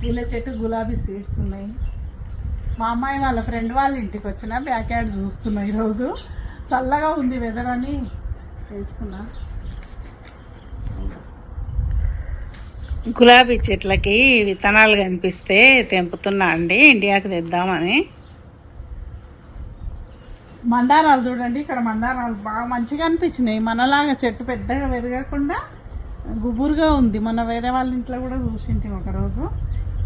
పూల చెట్టు గులాబీ సీడ్స్ ఉన్నాయి. మా అమ్మాయి వాళ్ళ ఫ్రెండ్ వాళ్ళ ఇంటికి వచ్చిన బ్యాక్ యార్డ్ చూస్తున్నా. ఈరోజు చల్లగా ఉంది వెదర్ అని వేసుకున్నా. గులాబీ చెట్లకి విత్తనాలు కనిపిస్తే తెంపుతున్నా అండి, ఇండియాకి తెద్దామని. మందారాలు చూడండి, ఇక్కడ మందారాలు బాగా మంచిగా అనిపించినాయి. మనలాగా చెట్టు పెద్దగా పెరగకుండా గుబురుగా ఉంది. మన వేరే వాళ్ళ ఇంట్లో కూడా చూసింటాం ఒకరోజు.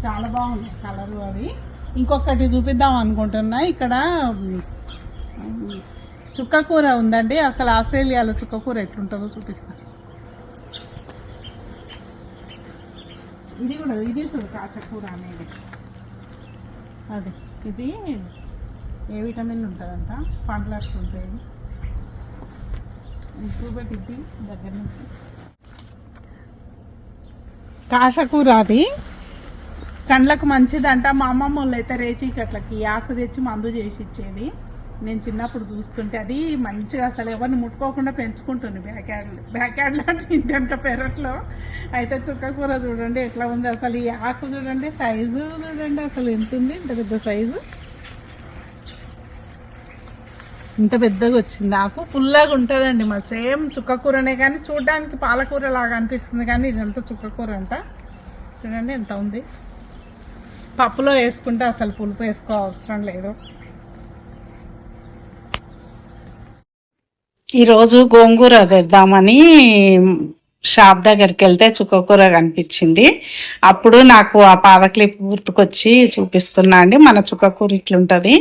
చాలా బాగుంది కలరు అవి. ఇంకొకటి చూపిద్దాం అనుకుంటున్నా. ఇక్కడ చుక్కకూర ఉందండి. అసలు ఆస్ట్రేలియాలో చుక్కకూర ఎట్లుంటుందో చూపిస్తాను. ఇది చూడు కాచకూర అనేది. అది ఇది ఏ విటమిన్ ఉంటుందంట, పండ్లకు ఉంటాయి. చూపెట్టి దగ్గర నుంచి కాచకూర అది కండ్లకు మంచిదంట. మా అమ్మమ్మ వాళ్ళు అయితే రేచీకట్లకి ఆకు తెచ్చి మందు చేసి ఇచ్చేది. నేను చిన్నప్పుడు చూస్తుంటే అది మంచిగా అసలు ఎవరిని ముట్టుకోకుండా పెంచుకుంటుంది బ్యాక్ యార్డ్ లాంటి ఇంటి వెనక పెరట్లో. అయితే చుక్కకూర చూడండి ఎట్లా ఉంది. అసలు ఈ ఆకు చూడండి, సైజు చూడండి అసలు ఎంత ఉంది. ఇంత పెద్ద సైజు, ఇంత పెద్దగా వచ్చింది ఆకు. పుల్లగా ఉంటుందండి. మరి సేమ్ చుక్కకూరనే కానీ చూడడానికి పాలకూర లాగా అనిపిస్తుంది, కానీ ఇదంతా చుక్కకూర అంట. చూడండి ఎంత ఉంది. పప్పులో వేసుకుంటే అసలు పులుపు వేసుకో అవసరం లేదు. ఈరోజు గోంగూర తెద్దామని షాప్ దగ్గరికి వెళ్తే చుక్కకూర కనిపించింది. అప్పుడు నాకు ఆ పాత క్లిప్ గుర్తుకొచ్చి చూపిస్తున్నా అండి. మన చుక్కకూర ఇట్లుంటుంది.